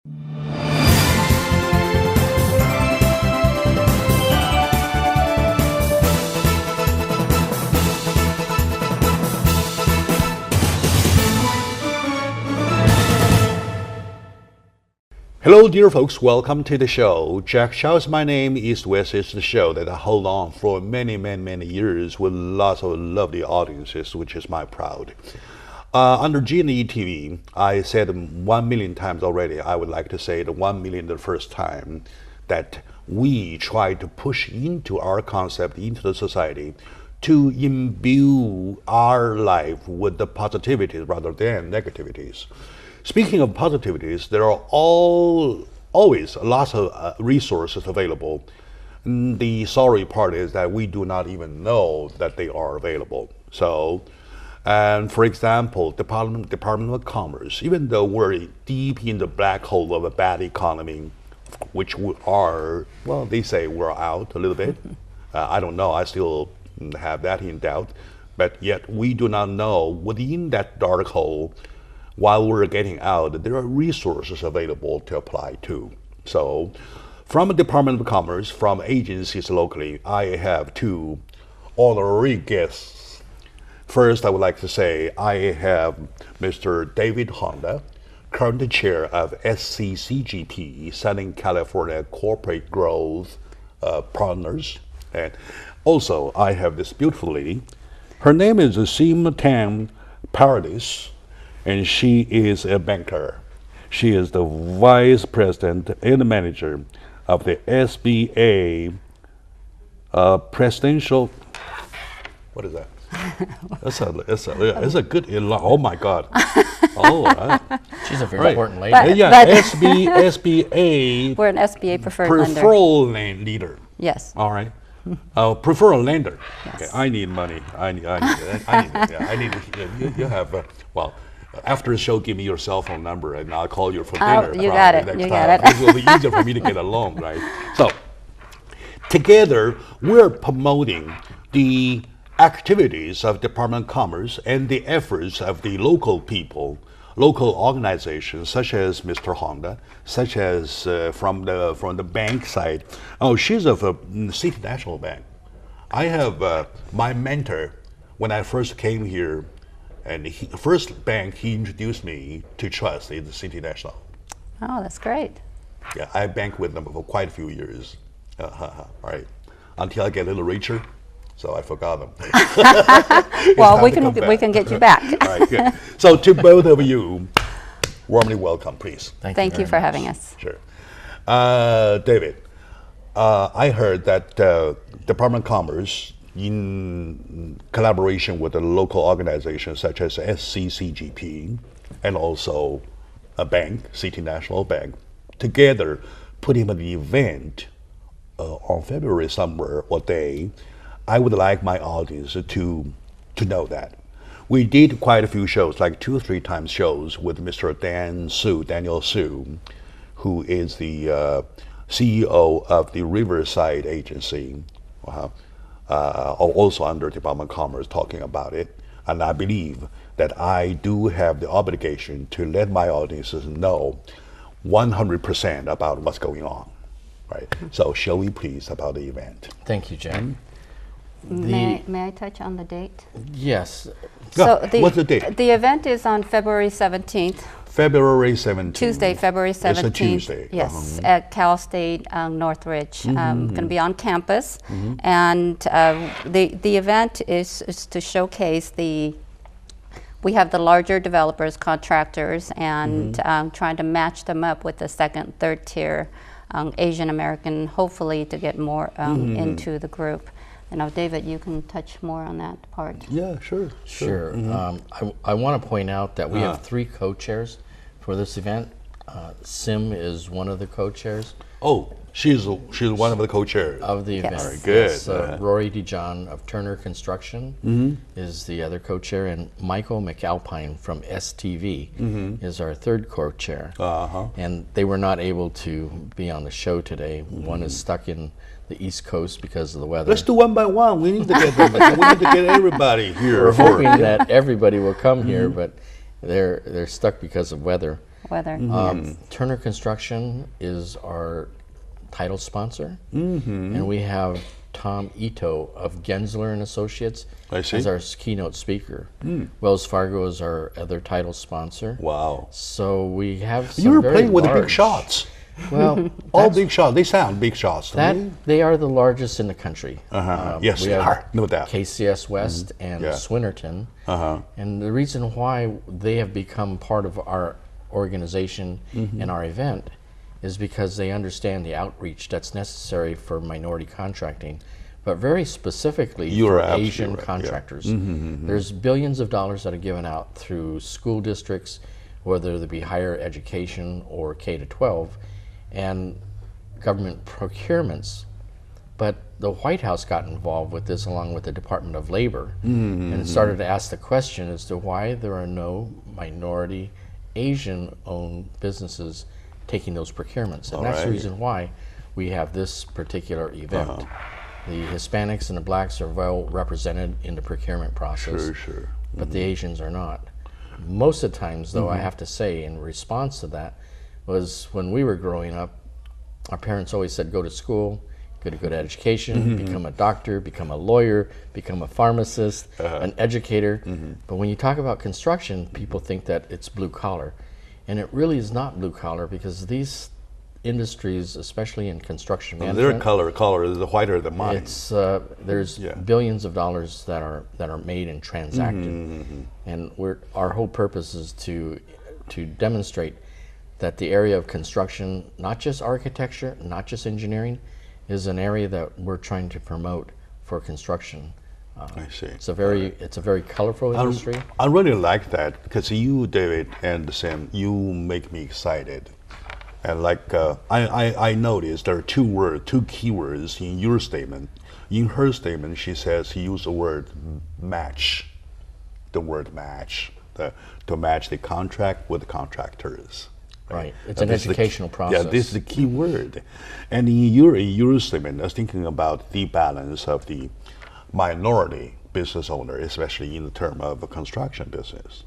Hello, dear folks. Welcome to the show. Jack Chow is my name. East West is the show that I hold on for many years with lots of lovely audiences, which is my proud. Under G&E TV, I said 1 million times already. I would like to say the 1 million the first time that we try to push into our concept, into the society, to imbue our life with the positivities rather than negativities. Speaking of positivities, there are always lots of resources available. The sorry part is that we do not even know that they are available. So, and for example, Department of Commerce, even though we're deep in the black hole of a bad economy, which we are, well, they say we're out a little bit. I don't know, I still have that in doubt. But yet we do not know within that dark hole, while we're getting out, there are resources available to apply to. So, from the Department of Commerce, from agencies locally, I have two honorary guests. First, I would like to say I have Mr. David Honda, current chair of SCCGP, Southern California Corporate Growth Partners. And also, I have this beautiful lady. Her name is Sim Tam Paradis, and she is a banker. She is the vice president and manager of the SBA presidential. What is that? It's a good. Oh my God! Oh, she's a very important lady. SBA. We're an SBA preferred land leader. Yes. All right. Prefer a lender. Yes. Okay, I need money. I need you have well. After the show, give me your cell phone number, and I'll call you for dinner. You got it. You got it. It will be easier for me to get along, right? So, together, we're promoting the activities of Department of Commerce and the efforts of the local people, local organizations, such as Mr. Honda, such as from the bank side. Oh, she's of a City National Bank. I have my mentor when I first came here. And the first bank he introduced me to trust is the City National. Oh, that's great. Yeah, I banked with them for quite a few years. Right, until I get a little richer, so I forgot them. Well, we can get you back. All right, good. So to both of you, warmly welcome, please. Thank you for having us. Sure. David, I heard that Department of Commerce, in collaboration with a local organization such as SCCGP and also a bank, City National Bank, together putting an event on February somewhere or day. I would like my audience to know that. We did quite a few shows, like 2 or 3 times shows with Mr. Daniel Su, who is the CEO of the Riverside Agency. Also under Department of Commerce, talking about it. And I believe that I do have the obligation to let my audiences know 100% about what's going on. Right? So shall we please about the event? Thank you, Jack. May I touch on the date? Yes. So what's the date? The event is on February 17th. February 17th. Tuesday, February 17th. It's a Tuesday. Yes, at Cal State Northridge. Going to be on campus. And the event is to showcase we have the larger developers, contractors, and trying to match them up with the second, third tier Asian American, hopefully to get more into the group. You know, David, you can touch more on that part. Yeah, sure. Sure. I want to point out that we have 3 co-chairs for this event. Sim is one of the co-chairs. Oh, she's one of the co-chairs of the event. Very good. Yes, Rory DeJohn of Turner Construction is the other co-chair, and Michael McAlpine from STV is our third co-chair. And they were not able to be on the show today. One is stuck in the East Coast because of the weather. Let's do one by one. We need to get everybody here. We're hoping that everybody will come here, but they're stuck because of weather. weather. Yes. Turner Construction is our title sponsor, and we have Tom Ito of Gensler and Associates as our keynote speaker. Wells Fargo is our other title sponsor. Wow. So we have some You were very playing with the big large- shots. Well, All big shots. They sound big shots to that me. they are the largest in the country. Yes, we they have are. No doubt. KCS West and Yeah. Swinnerton. And the reason why they have become part of our organization and our event is because they understand the outreach that's necessary for minority contracting, but very specifically You're for absolutely Asian right, yeah. contractors. There's billions of dollars that are given out through school districts, whether they be higher education or K to 12, and government procurements. But the White House got involved with this along with the Department of Labor and started to ask the question as to why there are no minority Asian-owned businesses taking those procurements. And that's the Alright. reason why we have this particular event. The Hispanics and the blacks are well represented in the procurement process, Sure. but the Asians are not. Most of the times, though, I have to say, in response to that, was when we were growing up, our parents always said, go to school, get a good education, become a doctor, become a lawyer, become a pharmacist, an educator. But when you talk about construction, people think that it's blue collar. And it really is not blue collar, because these industries, especially in construction Their management, color is whiter than mine. it's there's billions of dollars that are made and transacted, and our whole purpose is to demonstrate that the area of construction, not just architecture, not just engineering, is an area that we're trying to promote for construction. I see. It's a very colorful industry. I really like that because you, David, and Sam, you make me excited. And like I noticed there are two keywords in your statement. In her statement, she says she used the word match. The word match to match the contract with the contractors. Right. It's an educational process. Yeah, this is the key word. And in your statement, I was thinking about the balance of the minority business owner, especially in the term of a construction business.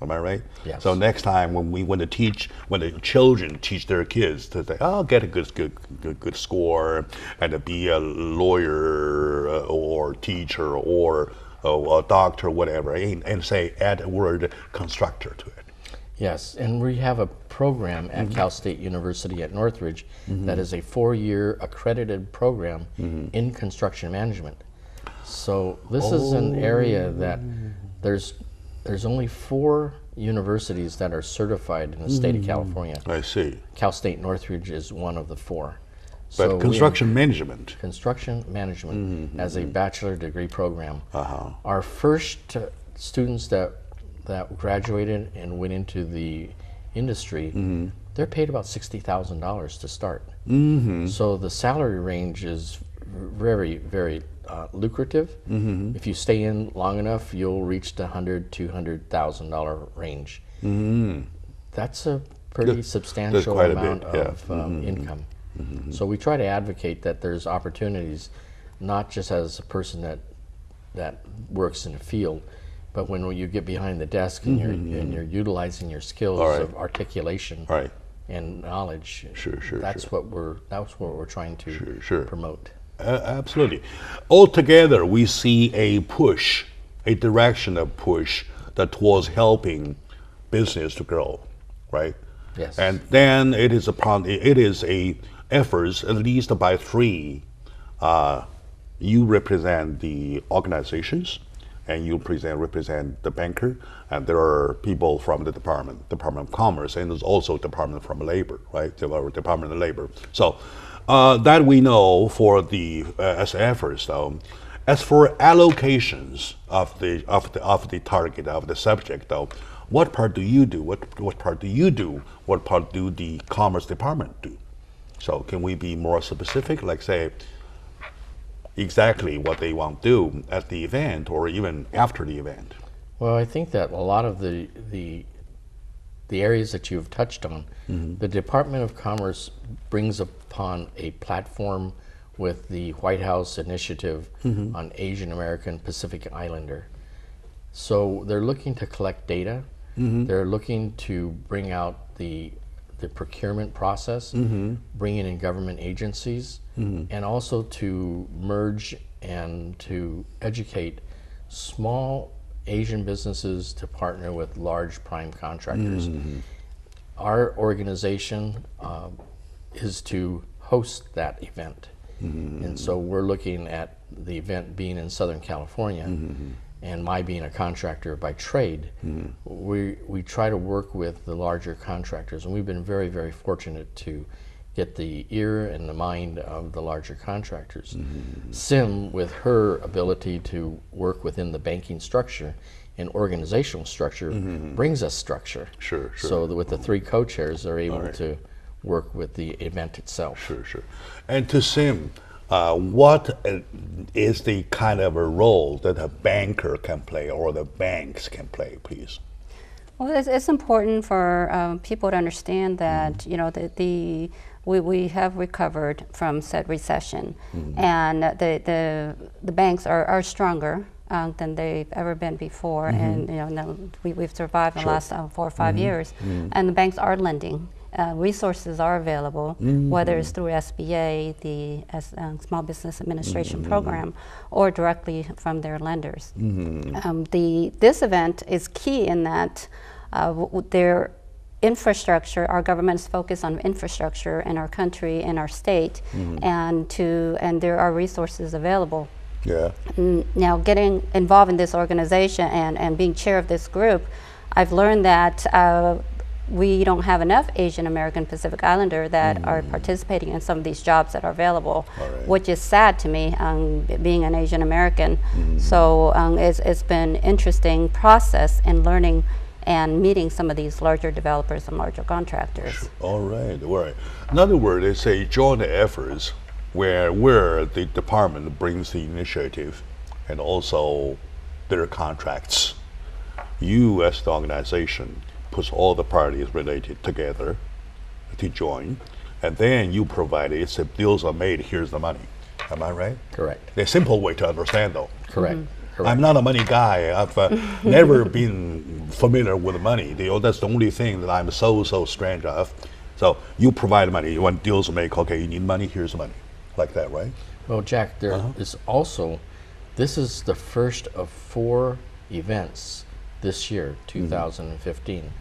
Am I right? Yes. So next time when the children teach their kids to say, "Oh, get a good score, and to be a lawyer or teacher or a doctor, whatever," and say add a word constructor to it. Yes, and we have a program at Cal State University at Northridge that is a 4-year accredited program in construction management. So this is an area that there's only 4 universities that are certified in the state of California. I see. Cal State Northridge is one of the 4. But construction management. Construction management as a bachelor degree program. Our first students that graduated and went into the industry, they're paid about $60,000 to start. So the salary range is very, very lucrative. If you stay in long enough, you'll reach the $100,000-$200,000 range. That's a pretty substantial quite a amount bit, yeah. of income. So we try to advocate that there's opportunities, not just as a person that works in the field, but when you get behind the desk and you're utilizing your skills of articulation and knowledge. That's what we're trying to promote. Absolutely. Altogether, we see a push, a direction of push that towards helping business to grow, right? Yes. And then it is a efforts at least by 3. You represent the organizations, and you represent the banker, and there are people from the Department of Commerce, and there's also Department from Labor, right? Department of Labor. So that we know for the as efforts, though. As for allocations of the target of the subject, though, what part do you do? What part do you do? What part do the Commerce Department do? So can we be more specific, like say exactly what they want to do at the event or even after the event? Well, I think that a lot of the areas that you've touched on, the Department of Commerce brings upon a platform with the White House initiative on Asian American Pacific Islander. So they're looking to collect data They're looking to bring out the procurement process, bringing in government agencies, and also to merge and to educate small Asian businesses to partner with large prime contractors. Our organization is to host that event. And so we're looking at the event being in Southern California, and my being a contractor by trade, we try to work with the larger contractors, and we've been very, very fortunate to get the ear and the mind of the larger contractors. Sim, with her ability to work within the banking structure and organizational structure, brings us structure. Sure. So that with the three co-chairs, they're able to work with the event itself. Sure. And to Sim, what is the kind of a role that a banker can play or the banks can play, please? Well, it's important for people to understand that we have recovered from said recession, and the banks are stronger than they've ever been before, and we've survived in the last 4 or 5 years, and the banks are lending. Resources are available, whether it's through SBA, the Small Business Administration Program, or directly from their lenders. This event is key in that their infrastructure, our government is focused on infrastructure in our country, in our state, and there are resources available. Yeah. Now, getting involved in this organization and being chair of this group, I've learned that we don't have enough Asian American Pacific Islander that are participating in some of these jobs that are available, which is sad to me, being an Asian American. So it's been an interesting process in learning and meeting some of these larger developers and larger contractors. All right. In other words, it's a joint effort where the department brings the initiative and also their contracts. You as the organization puts all the parties related together to join, and then you provide it. If deals are made, here's the money. Am I right? Correct. The simple way to understand, though. Correct. I'm not a money guy. I've never been familiar with money. That's the only thing that I'm so strange of. So you provide money. When deals are made, okay, you need money, here's the money. Like that, right? Well, Jack, there is also, this is the first of 4 events this year, 2015.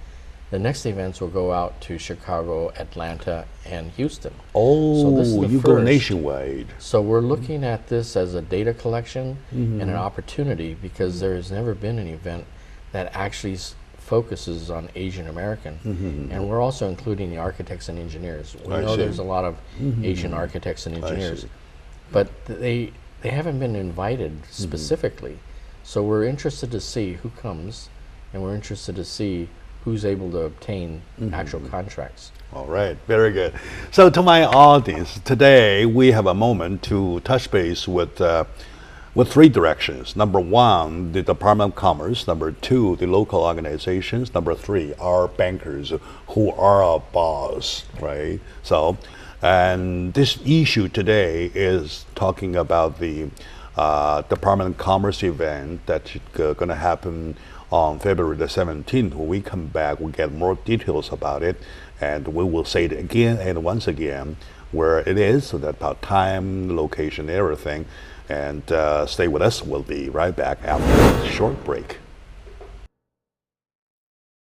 The next events will go out to Chicago, Atlanta, and Houston. Oh, so this is the you first. Go nationwide. So we're looking at this as a data collection and an opportunity, because there has never been an event that actually focuses on Asian American. And we're also including the architects and engineers. We know there's a lot of Asian architects and engineers, but they haven't been invited specifically. So we're interested to see who comes, and we're interested to see who's able to obtain actual contracts. All right, very good. So to my audience, today we have a moment to touch base with 3 directions. Number 1, the Department of Commerce. Number 2, the local organizations. Number 3, our bankers who are our boss, right? So, and this issue today is talking about the Department of Commerce event that's going to happen on February the 17th. When we come back, we'll get more details about it, and we will say it again and once again where it is, so that about time, location, everything. And stay with us. We'll be right back after a short break.